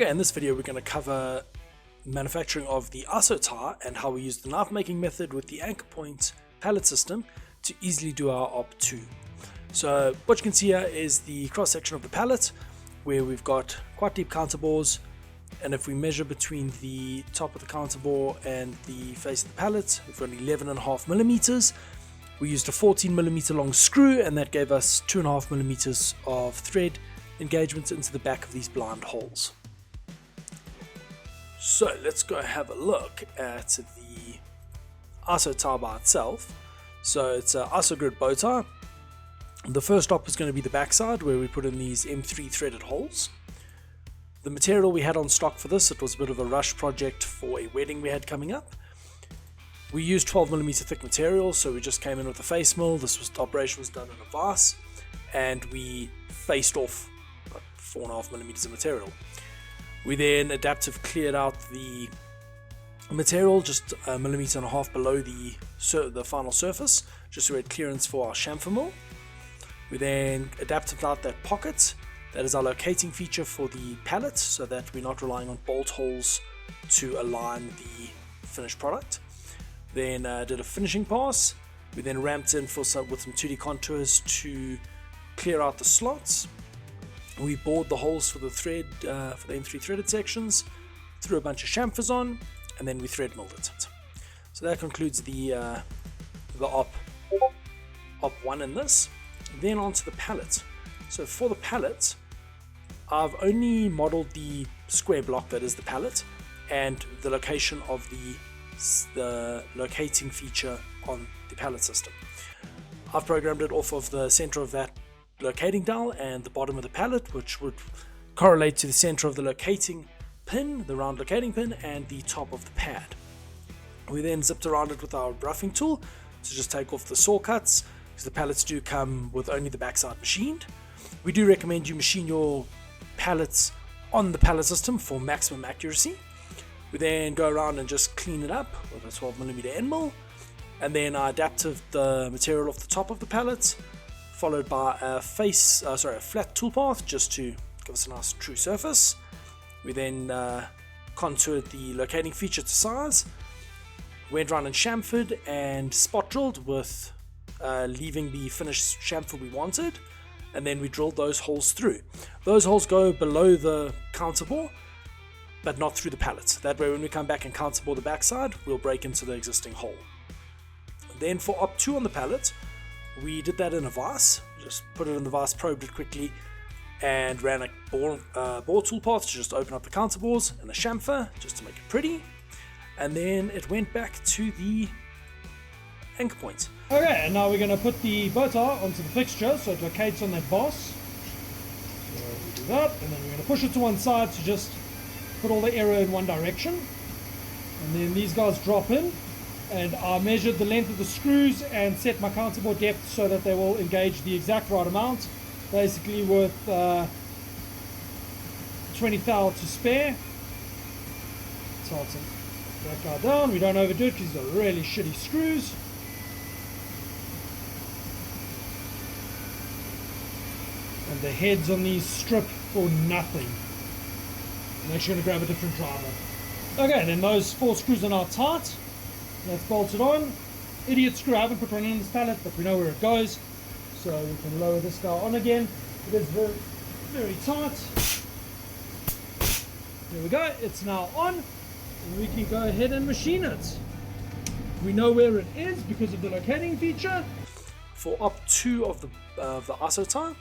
Okay, in this video we're going to cover manufacturing of the Isotie and how we use the knife making method with the anchor point pallet system to easily do our op2. So what you can see here is the cross section of the pallet where we've got quite deep counter bores, and if we measure between the top of the counter bore and the face of the pallet, we've got 11.5 millimeters. We used a 14 millimeter long screw, and that gave us 2.5 millimeters of thread engagement into the back of these blind holes. So let's go have a look at the Isotie by itself. So it's an isogrid bow tie. The first op is going to be the backside where we put in these M3 threaded holes. The material we had on stock for this, it was a bit of a rush project for a wedding we had coming up. We used 12mm thick material, so we just came in with a face mill. The operation was done in a vise, and we faced off 4.5mm of material. We then adaptive cleared out the material just 1.5 millimeters below the final surface, just so we had clearance for our chamfer mill. We then adapted out that pocket. That is our locating feature for the pallet, so that we're not relying on bolt holes to align the finished product. Then did a finishing pass. We then ramped in with some 2D contours to clear out the slots. We bored the holes for the thread, for the M3 threaded sections, threw a bunch of chamfers on, and then we thread milled it. So that concludes the op 1 in this. Then onto the pallet. So for the pallet, I've only modeled the square block that is the pallet and the location of the locating feature on the pallet system. I've programmed it off of the center of that locating dowel and the bottom of the pallet, which would correlate to the center of the locating pin, the round locating pin, and the top of the pad. We then zipped around it with our roughing tool to just take off the saw cuts, because the pallets do come with only the backside machined. We do recommend you machine your pallets on the pallet system for maximum accuracy. We then go around and just clean it up with a 12mm end mill, and then I adapted the material off the top of the pallet, followed by a flat toolpath just to give us a nice true surface. We then contoured the locating feature to size, went around and chamfered and spot drilled with leaving the finished chamfer we wanted, and then we drilled those holes through. Those holes go below the counter bore, but not through the pallet. That way when we come back and counter bore the backside, we'll break into the existing hole. Then for op 2 on the pallet, we did that in a vise. Just put it in the vise, probed it quickly, and ran a bore toolpath to just open up the counter bores and a chamfer just to make it pretty. And then it went back to the anchor point. Okay, and now we're going to put the bow tie onto the fixture so it locates on that boss. So we do that, and then we're going to push it to one side to just put all the arrow in one direction. And then these guys drop in, and I measured the length of the screws and set my counterbore depth so that they will engage the exact right amount, basically with 20 thou to spare. So I'll take that guy down. We don't overdo it because these are really shitty screws. And the heads on these strip for nothing. I'm actually going to grab a different driver. Okay, then those 4 screws are now tight. That's bolted on. Idiot screw, I haven't put one in this pallet, but we know where it goes. So we can lower this guy on again. It is very, very tight. There we go, it's now on. And we can go ahead and machine it. We know where it is because of the locating feature. For op 2 of the Isotie,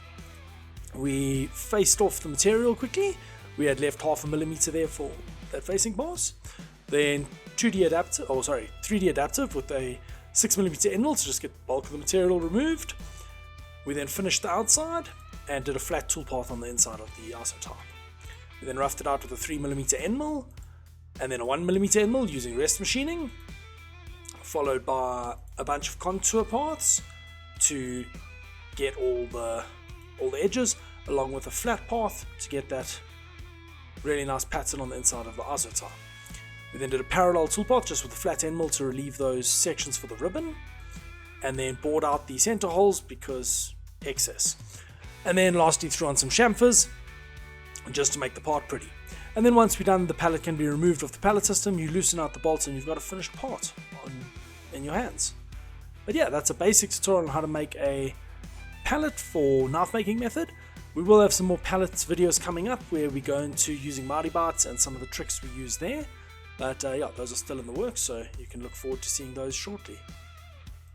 we faced off the material quickly. We had left 0.5 millimeter there for that facing pass. Then 3D adaptive with a 6mm end mill to just get the bulk of the material removed. We then finished the outside and did a flat toolpath on the inside of the Isotie. We then roughed it out with a 3mm end mill and then a 1mm end mill using rest machining, followed by a bunch of contour paths to get all the edges, along with a flat path to get that really nice pattern on the inside of the Isotie. We then did a parallel toolpath just with a flat end mill to relieve those sections for the ribbon, and then bored out the center holes because excess. And then lastly threw on some chamfers just to make the part pretty. And then once we're done, the pallet can be removed off the pallet system, you loosen out the bolts, and you've got a finished part in your hands. But yeah, that's a basic tutorial on how to make a pallet for knife making method. We will have some more pallets videos coming up where we go into using mighty bites and some of the tricks we use there. But yeah, those are still in the works, so you can look forward to seeing those shortly.